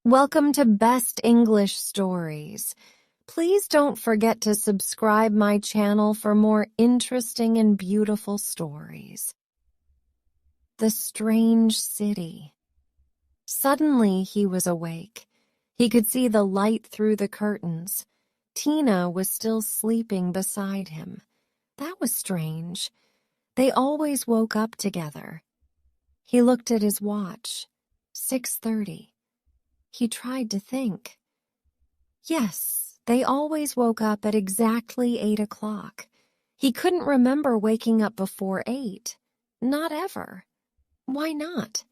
Welcome to Best English Stories. Please don't forget to subscribe my channel for more interesting and beautiful stories. The Strange City. Suddenly he was awake. He could see the light through the curtains. Tina was still sleeping beside him. That was strange. They always woke up together. He looked at his watch. 6:30. He tried to think. Yes, they always woke up at exactly 8 o'clock. He couldn't remember waking up before 8. Not ever. Why not?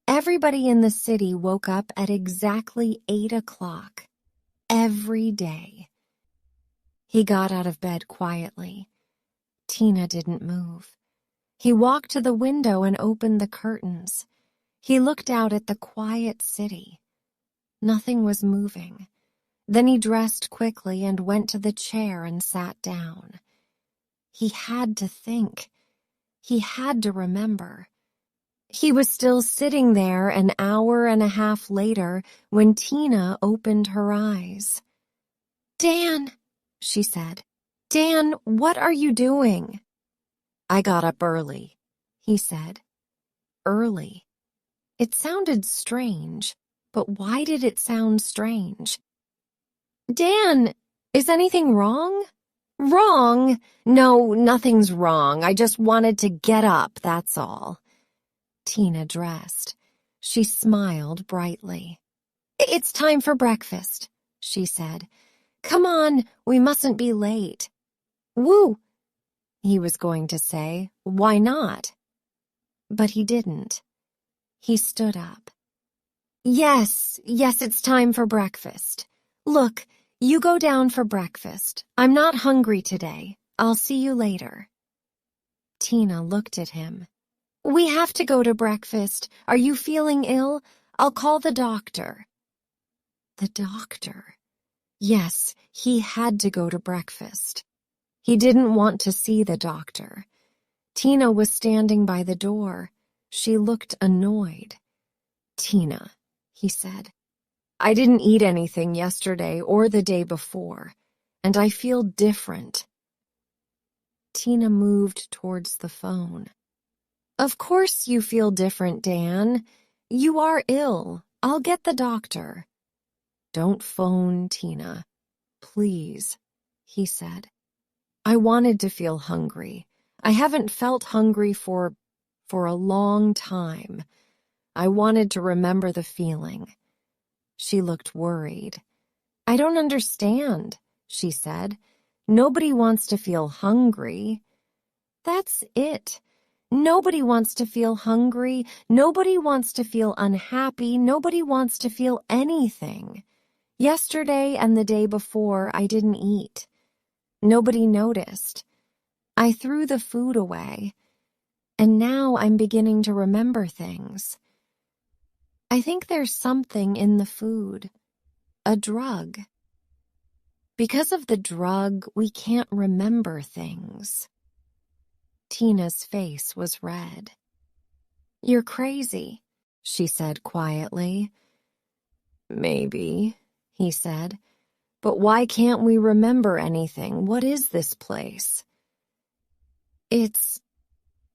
Everybody in the city woke up at exactly 8 o'clock. Every day. He got out of bed quietly. Tina didn't move. He walked to the window and opened the curtains. He looked out at the quiet city. Nothing was moving. Then he dressed quickly and went to the chair and sat down. He had to think. He had to remember. He was still sitting there an hour and a half later when Tina opened her eyes. "Dan," she said. "Dan, what are you doing?" "I got up early," he said. Early. It sounded strange, but why did it sound strange? "Dan, is anything wrong?" "Wrong? No, nothing's wrong. I just wanted to get up, that's all." Tina dressed. She smiled brightly. "It's time for breakfast," she said. "Come on, we mustn't be late." "Woo!" he was going to say. Why not? But he didn't. He stood up. Yes, it's time for breakfast. Look, you go down for breakfast. I'm not hungry today. I'll see you later." Tina looked at him. "We have to go to breakfast. Are you feeling ill? I'll call the doctor." The doctor. Yes, he had to go to breakfast. He didn't want to see the doctor. Tina was standing by the door. She looked annoyed. "Tina," he said, "I didn't eat anything yesterday or the day before, and I feel different." Tina moved towards the phone. "Of course you feel different, Dan. You are ill. I'll get the doctor." "Don't phone, Tina. Please," he said. "I wanted to feel hungry. I haven't felt hungry for a long time. I wanted to remember the feeling." She looked worried. "I don't understand," she said. "Nobody wants to feel hungry." "That's it. Nobody wants to feel hungry. Nobody wants to feel unhappy. Nobody wants to feel anything. Yesterday and the day before, I didn't eat. Nobody noticed. I threw the food away. And now I'm beginning to remember things. I think there's something in the food. A drug. Because of the drug, we can't remember things." Tina's face was red. "You're crazy," she said quietly. "Maybe," he said. "But why can't we remember anything? What is this place?" "It's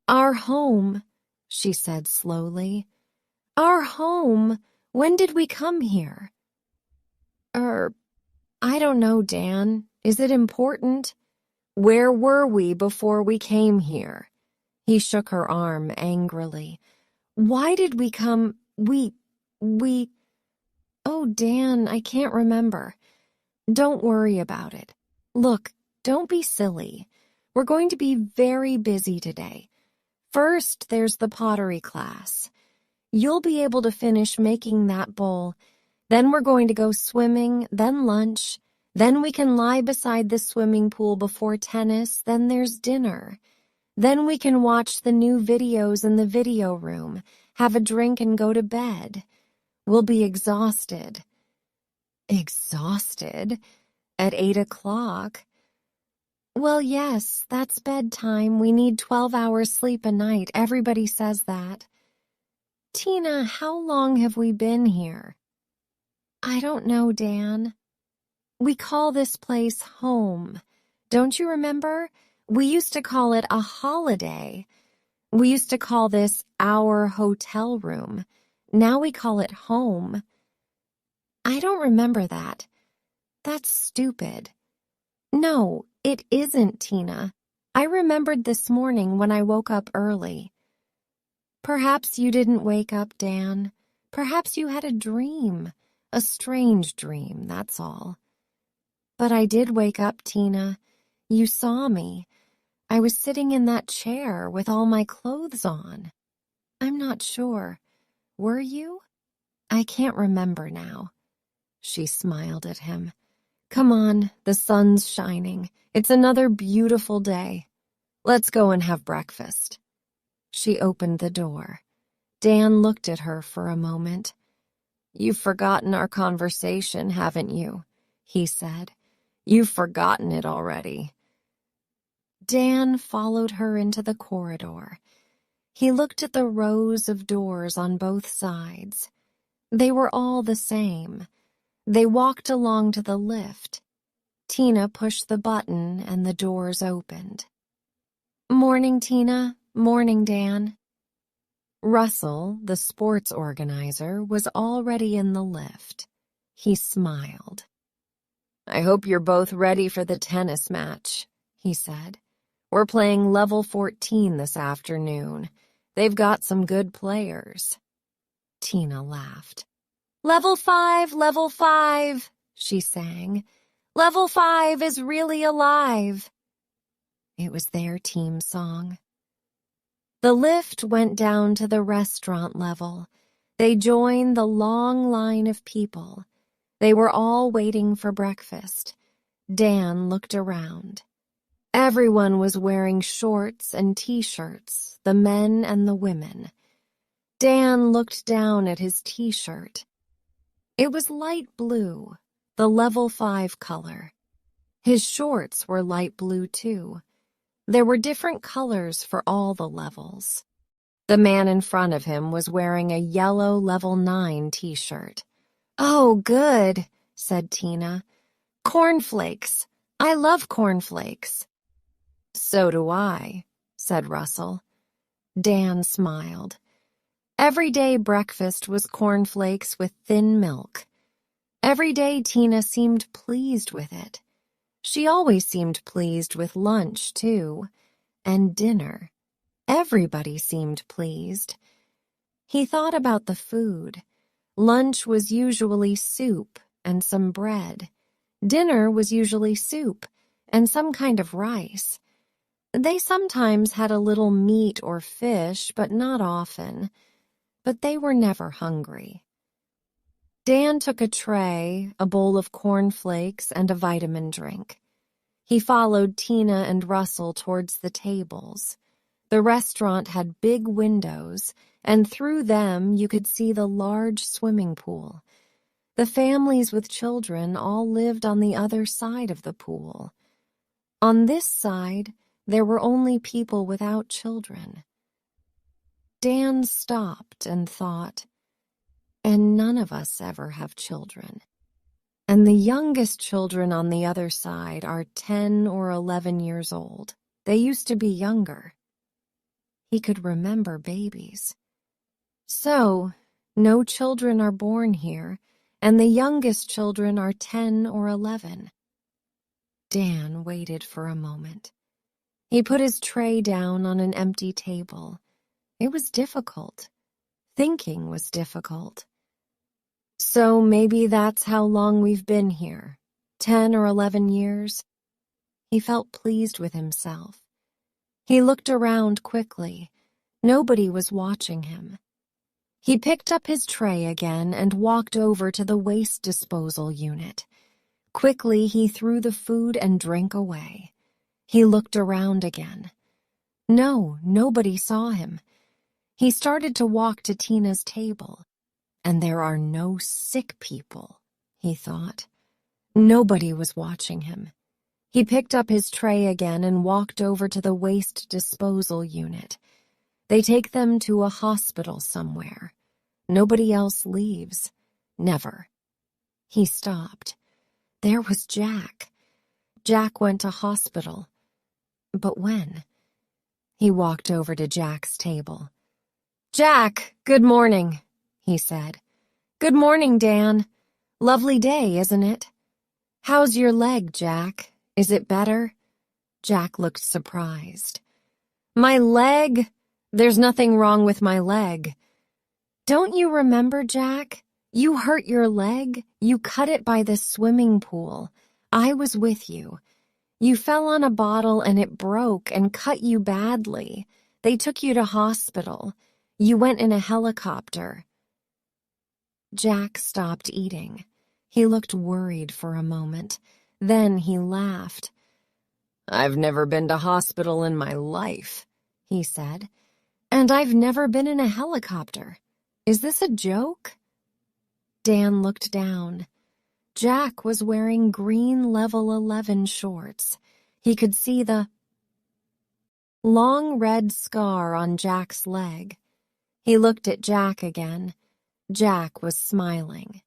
our home," she said slowly. "Our home. When did we come here?" I don't know, Dan. Is it important?" "Where were we before we came here?" He shook her arm angrily. "Why did we come? Oh, Dan, I can't remember. Don't worry about it. Look, don't be silly. We're going to be very busy today. First, there's the pottery class. You'll be able to finish making that bowl. Then we're going to go swimming, then lunch. Then we can lie beside the swimming pool before tennis. Then there's dinner. Then we can watch the new videos in the video room, have a drink and go to bed. We'll be exhausted." "Exhausted? At 8 o'clock?" "Well, yes, that's bedtime. We need 12 hours sleep a night. Everybody says that." "Tina, how long have we been here?" I don't know, Dan. We call this place home. Don't you remember? We used to call it a holiday. We used to call this our hotel room. Now we call it home. I don't remember that. That's stupid. No, it isn't, Tina. I remembered this morning when I woke up early. Perhaps you didn't wake up, Dan. Perhaps you had a dream. A strange dream, that's all. But I did wake up, Tina. You saw me. I was sitting in that chair with all my clothes on. I'm not sure. Were you? I can't remember now. She smiled at him. Come on, the sun's shining. It's another beautiful day. Let's go and have breakfast. She opened the door. Dan looked at her for a moment. You've forgotten our conversation, haven't you? He said. You've forgotten it already. Dan followed her into the corridor. He looked at the rows of doors on both sides. They were all the same. They walked along to the lift. Tina pushed the button and the doors opened. Morning, Tina. Morning, Dan. Russell, the sports organizer, was already in the lift. He smiled. I hope you're both ready for the tennis match, he said. We're playing level 14 this afternoon. They've got some good players. Tina laughed. Level 5, she sang. Level 5 is really alive. It was their team song. The lift went down to the restaurant level. They joined the long line of people. They were all waiting for breakfast. Dan looked around. Everyone was wearing shorts and t-shirts, the men and the women. Dan looked down at his t-shirt. It was light blue, the level 5 color. His shorts were light blue too. There were different colors for all the levels. The man in front of him was wearing a yellow level 9 t-shirt. Oh, good, said Tina. Cornflakes. I love cornflakes. So do I, said Russell. Dan smiled. Everyday breakfast was cornflakes with thin milk. Every day Tina seemed pleased with it. She always seemed pleased with lunch, too, and dinner. Everybody seemed pleased. He thought about the food. Lunch was usually soup and some bread. Dinner was usually soup and some kind of rice. They sometimes had a little meat or fish, but not often. But they were never hungry. Dan took a tray, a bowl of cornflakes, and a vitamin drink. He followed Tina and Russell towards the tables. The restaurant had big windows, and through them you could see the large swimming pool. The families with children all lived on the other side of the pool. On this side, there were only people without children. Dan stopped and thought, and none of us ever have children. And the youngest children on the other side are 10 or 11 years old. They used to be younger. He could remember babies. So, no children are born here, and the youngest children are 10 or 11. Dan waited for a moment. He put his tray down on an empty table. It was difficult. Thinking was difficult. So maybe that's how long we've been here, 10 or 11 years. He felt pleased with himself. He looked around quickly. Nobody was watching him. He picked up his tray again and walked over to the waste disposal unit. Quickly, he threw the food and drink away. He looked around again. No, nobody saw him. He started to walk to Tina's table. And there are no sick people, he thought. Nobody was watching him. He picked up his tray again and walked over to the waste disposal unit. They take them to a hospital somewhere. Nobody else leaves. Never. He stopped. There was Jack. Jack went to hospital. But when? He walked over to Jack's table. "Jack, good morning," he said. "Good morning, Dan. Lovely day, isn't it? How's your leg, Jack? Is it better?" Jack looked surprised. "My leg? There's nothing wrong with my leg." "Don't you remember, Jack? You hurt your leg. You cut it by the swimming pool. I was with you. You fell on a bottle and it broke and cut you badly. They took you to hospital. You went in a helicopter." Jack stopped eating. He looked worried for a moment. Then he laughed. "I've never been to hospital in my life," he said. "And I've never been in a helicopter. Is this a joke?" Dan looked down. Jack was wearing green level 11 shorts. He could see the long red scar on Jack's leg. He looked at Jack again. Jack was smiling.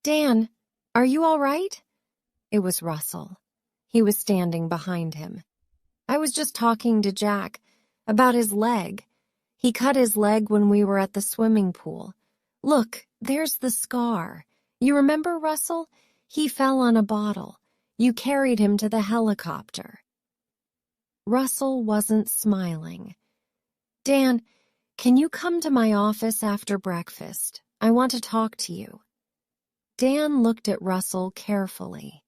"Dan, are you all right?" It was Russell. He was standing behind him. "I was just talking to Jack about his leg. He cut his leg when we were at the swimming pool. Look, there's the scar. You remember, Russell? He fell on a bottle. You carried him to the helicopter." Russell wasn't smiling. "Dan, can you come to my office after breakfast? I want to talk to you." Dan looked at Russell carefully.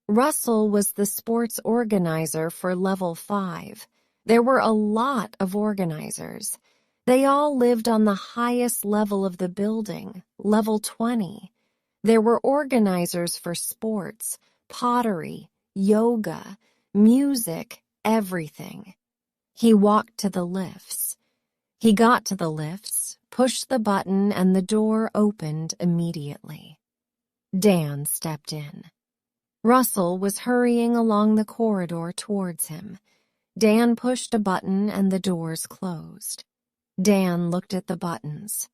Russell was the sports organizer for Level 5. There were a lot of organizers. They all lived on the highest level of the building, Level 20. There were organizers for sports, pottery, yoga, music, everything. He walked to the lifts. He got to the lifts, pushed the button, and the door opened immediately. Dan stepped in. Russell was hurrying along the corridor towards him. Dan pushed a button and the doors closed. Dan looked at the buttons.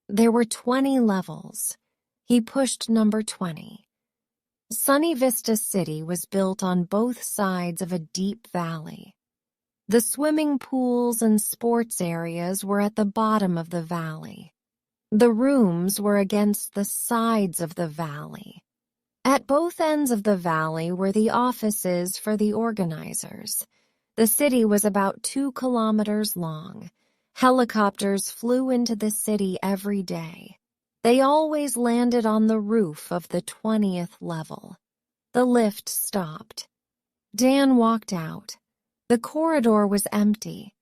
There were 20 levels. He pushed number 20. Sunny Vista City was built on both sides of a deep valley. The swimming pools and sports areas were at the bottom of the valley. The rooms were against the sides of the valley. At both ends of the valley were the offices for the organizers. The city was about 2 kilometers long. Helicopters flew into the city every day. They always landed on the roof of the 20th level. The lift stopped. Dan walked out. The corridor was empty.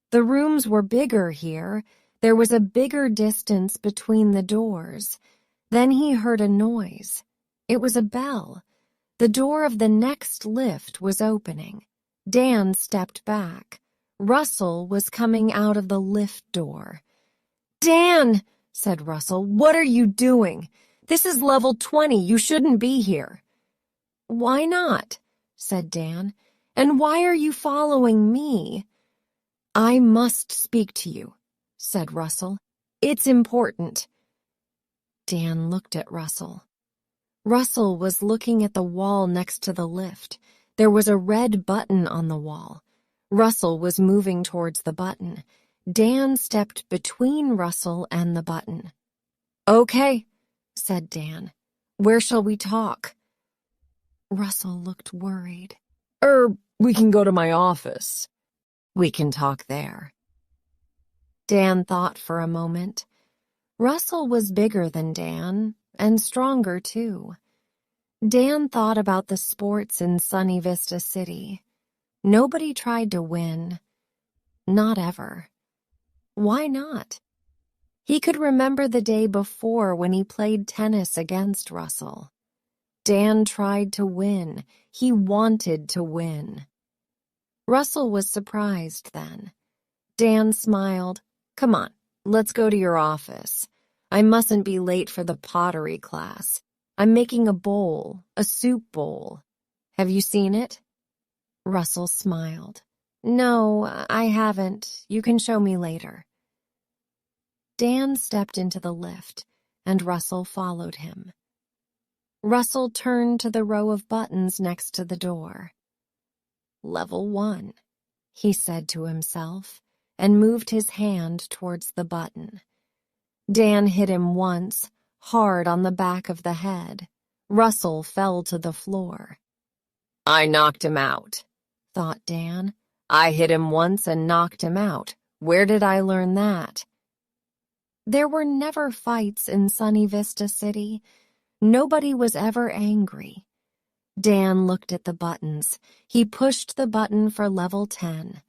The rooms were bigger here. There was a bigger distance between the doors. Then he heard a noise. It was a bell. The door of the next lift was opening. Dan stepped back. Russell was coming out of the lift door. "Dan!" said Russell. "What are you doing? This is level 20. You shouldn't be here." "Why not?" said Dan. "And why are you following me?" "I must speak to you," said Russell. "It's important." Dan looked at Russell. Russell was looking at the wall next to the lift. There was a red button on the wall. Russell was moving towards the button. Dan stepped between Russell and the button. "Okay," said Dan. "Where shall we talk?" Russell looked worried. We can go to my office." "We can talk there." Dan thought for a moment. Russell was bigger than Dan, and stronger too. Dan thought about the sports in Sunny Vista City. Nobody tried to win. Not ever. Why not? He could remember the day before when he played tennis against Russell. Dan tried to win. He wanted to win. Russell was surprised then. Dan smiled. "Come on, let's go to your office. I mustn't be late for the pottery class. I'm making a bowl, a soup bowl. Have you seen it?" Russell smiled. "No, I haven't. You can show me later." Dan stepped into the lift, and Russell followed him. Russell turned to the row of buttons next to the door. "Level 1, he said to himself, and moved his hand towards the button. Dan hit him once, hard on the back of the head. Russell fell to the floor. "I knocked him out," thought Dan. "I hit him once and knocked him out. Where did I learn that?" There were never fights in Sunny Vista City. Nobody was ever angry. Dan looked at the buttons. He pushed the button for level 10.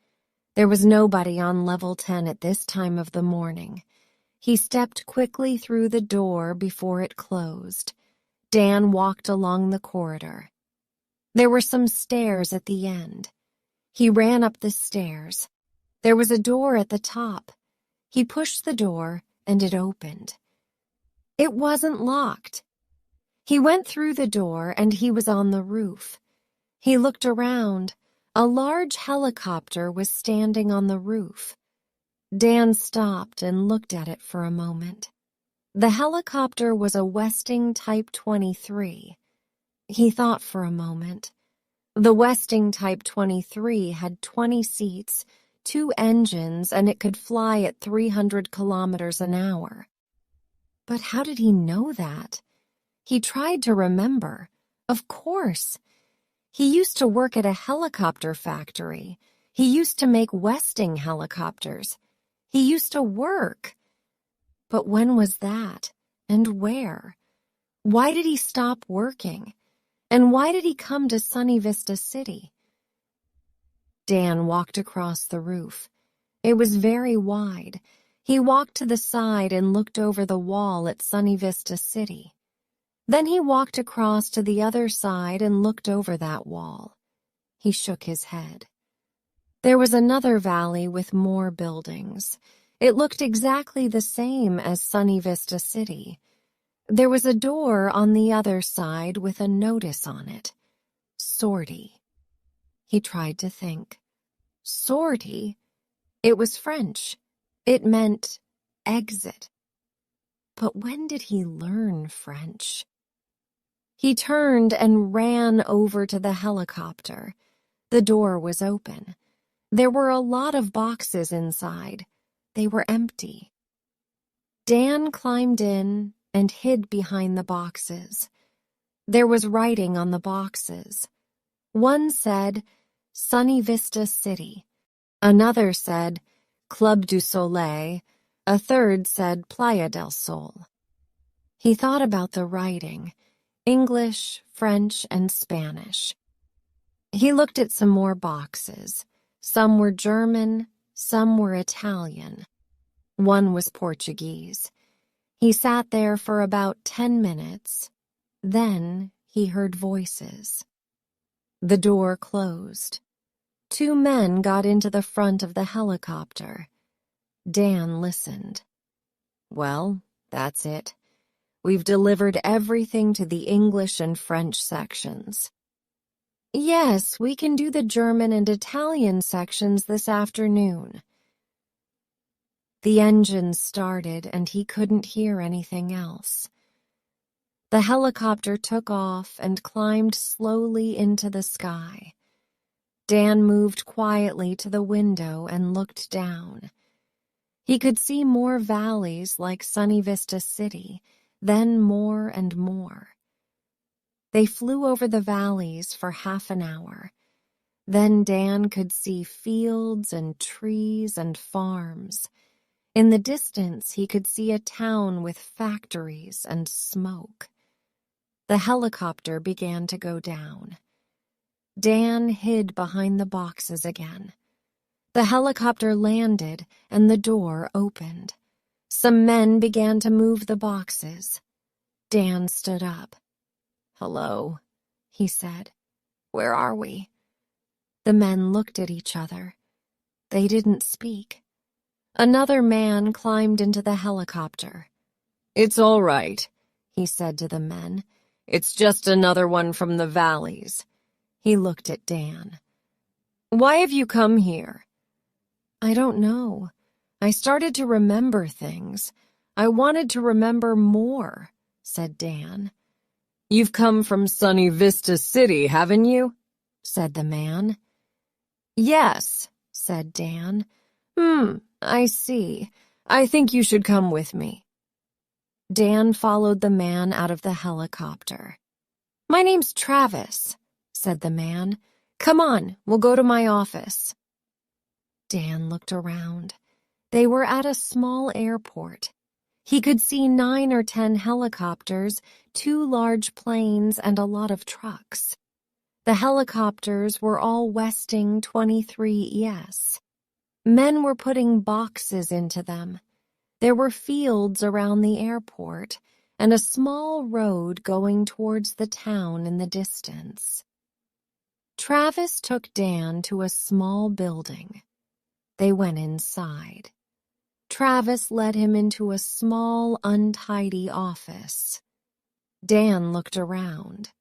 There was nobody on level 10 at this time of the morning. He stepped quickly through the door before it closed. Dan walked along the corridor. There were some stairs at the end. He ran up the stairs. There was a door at the top. He pushed the door, and it opened. It wasn't locked. He went through the door, and he was on the roof. He looked around. A large helicopter was standing on the roof. Dan stopped and looked at it for a moment. The helicopter was a Westing Type 23. He thought for a moment. The Westing Type 23 had 20 seats, 2 engines, and it could fly at 300 kilometers an hour. But how did he know that? He tried to remember. Of course. He used to work at a helicopter factory. He used to make Westing helicopters. He used to work. But when was that? And where? Why did he stop working? And why did he come to Sunny Vista City? Dan walked across the roof. It was very wide. He walked to the side and looked over the wall at Sunny Vista City. Then he walked across to the other side and looked over that wall. He shook his head. There was another valley with more buildings. It looked exactly the same as Sunny Vista City. There was a door on the other side with a notice on it. Sortie. He tried to think. Sortie? It was French. It meant exit. But when did he learn French? He turned and ran over to the helicopter. The door was open. There were a lot of boxes inside. They were empty. Dan climbed in and hid behind the boxes. There was writing on the boxes. One said, Sunny Vista City. Another said, Club du Soleil. A third said, Playa del Sol. He thought about the writing. English, French, and Spanish. He looked at some more boxes. Some were German, some were Italian. One was Portuguese. He sat there for about 10 minutes. Then he heard voices. The door closed. 2 men got into the front of the helicopter. Dan listened. Well, that's it. We've delivered everything to the English and French sections. Yes, we can do the German and Italian sections this afternoon. The engine started and he couldn't hear anything else. The helicopter took off and climbed slowly into the sky. Dan moved quietly to the window and looked down. He could see more valleys like Sunny Vista City, then more and more. They flew over the valleys for half an hour. Then Dan could see fields and trees and farms. In the distance, he could see a town with factories and smoke. The helicopter began to go down. Dan hid behind the boxes again. The helicopter landed and the door opened. Some men began to move the boxes. Dan stood up. Hello, he said. Where are we? The men looked at each other. They didn't speak. Another man climbed into the helicopter. It's all right, he said to the men. It's just another one from the valleys. He looked at Dan. Why have you come here? I don't know. I started to remember things. I wanted to remember more, said Dan. "You've come from Sunny Vista City, haven't you?" said the man. "Yes," said Dan. I see. I think you should come with me." Dan followed the man out of the helicopter. "My name's Travis," said the man. "Come on, we'll go to my office." Dan looked around. They were at a small airport. He could see 9 or 10 helicopters, 2 large planes, and a lot of trucks. The helicopters were all Westing 23ES. Men were putting boxes into them. There were fields around the airport and a small road going towards the town in the distance. Travis took Dan to a small building. They went inside. Travis led him into a small, untidy office. Dan looked around.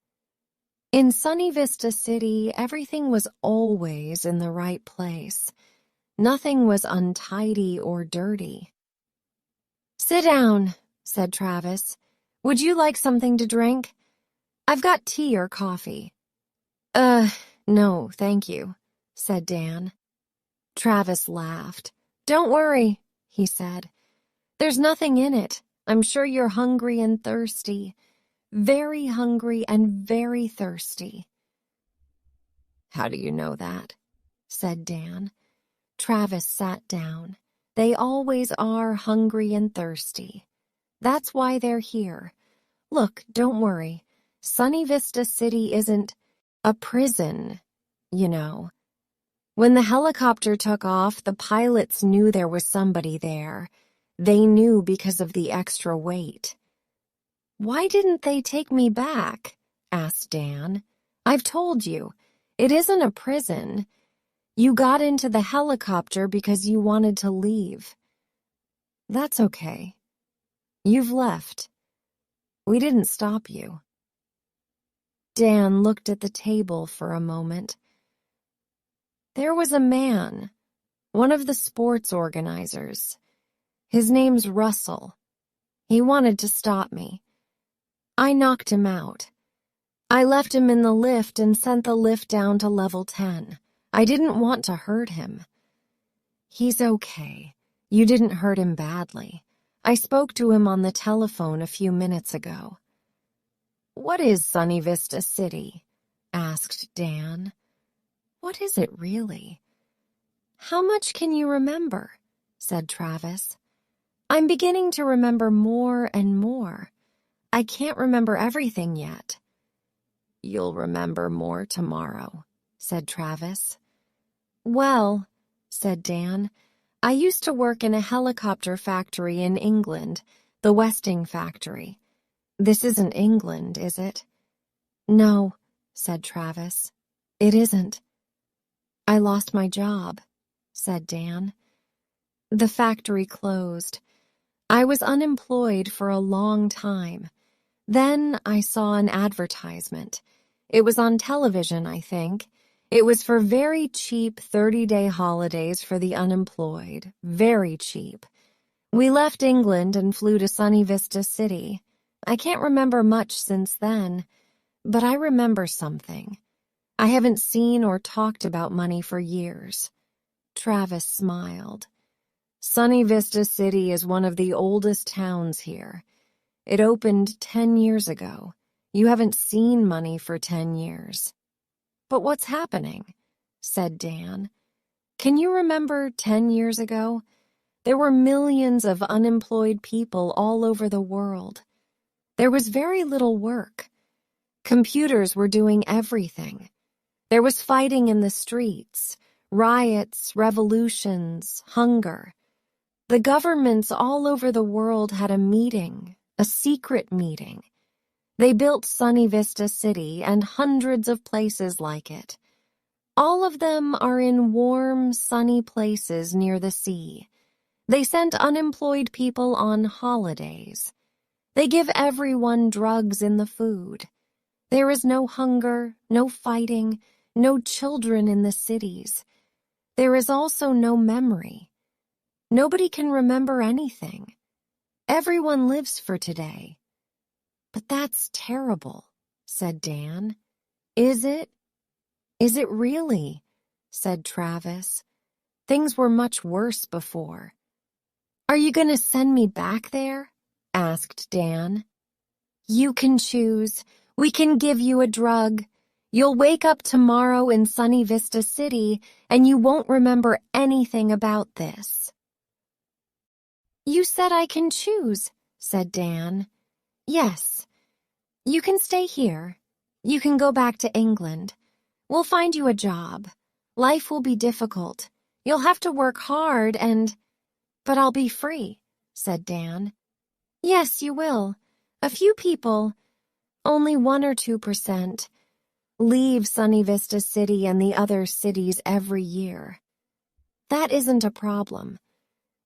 In Sunny Vista City, everything was always in the right place. Nothing was untidy or dirty. "Sit down," said Travis. "Would you like something to drink? I've got tea or coffee." No, thank you," said Dan. Travis laughed. "Don't worry," he said. "There's nothing in it. I'm sure you're hungry and thirsty. Very hungry and very thirsty." "How do you know that?" said Dan. Travis sat down. "They always are hungry and thirsty. That's why they're here. Look, don't worry. Sunny Vista City isn't a prison, you know. When the helicopter took off, the pilots knew there was somebody there. They knew because of the extra weight." "Why didn't they take me back?" asked Dan. "I've told you, it isn't a prison. You got into the helicopter because you wanted to leave. That's okay. You've left. We didn't stop you." Dan looked at the table for a moment. "There was a man, one of the sports organizers. His name's Russell. He wanted to stop me. I knocked him out. I left him in the lift and sent the lift down to level 10. I didn't want to hurt him." "He's okay. You didn't hurt him badly. I spoke to him on the telephone a few minutes ago." "What is Sunny Vista City?" asked Dan. "What is it really?" "How much can you remember?" said Travis. "I'm beginning to remember more and more. I can't remember everything yet." "You'll remember more tomorrow," said Travis. "Well," said Dan, "I used to work in a helicopter factory in England, the Westing factory. This isn't England, is it?" "No," said Travis. "It isn't." "I lost my job," said Dan. "The factory closed. I was unemployed for a long time. Then I saw an advertisement. It was on television, I think. It was for very cheap 30-day holidays for the unemployed. Very cheap. We left England and flew to Sunny Vista City. I can't remember much since then, but I remember something. I haven't seen or talked about money for years." Travis smiled. "Sunny Vista City is one of the oldest towns here. It opened 10 years ago. You haven't seen money for 10 years. "But what's happening?" said Dan. "Can you remember 10 years ago? There were millions of unemployed people all over the world. There was very little work. Computers were doing everything. There was fighting in the streets, riots, revolutions, hunger. The governments all over the world had a meeting, a secret meeting. They built Sunny Vista City and hundreds of places like it. All of them are in warm, sunny places near the sea. They sent unemployed people on holidays. They give everyone drugs in the food. There is no hunger, no fighting, no children in the cities. There is also no memory. Nobody can remember anything. Everyone lives for today. But that's terrible," said Dan. Is it? Is it really? Said Travis. Things were much worse before. Are you going to send me back there? Asked Dan. You can choose. We can give you a drug. You'll wake up tomorrow in Sunny Vista City and you won't remember anything about this. You said I can choose, said Dan. Yes. You can stay here. You can go back to England. We'll find you a job. Life will be difficult. You'll have to work hard But I'll be free, said Dan. Yes, you will. A few people, only 1 or 2%, leave Sunny Vista City and the other cities every year. That isn't a problem.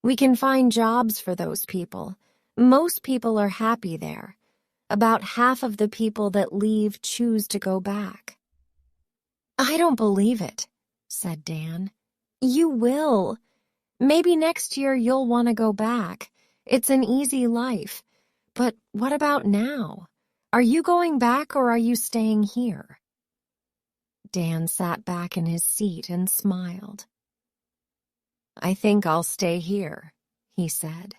We can find jobs for those people. Most people are happy there. About half of the people that leave choose to go back. I don't believe it, said Dan. You will. Maybe next year you'll want to go back. It's an easy life. But what about now? Are you going back or are you staying here? Dan sat back in his seat and smiled. I think I'll stay here, he said.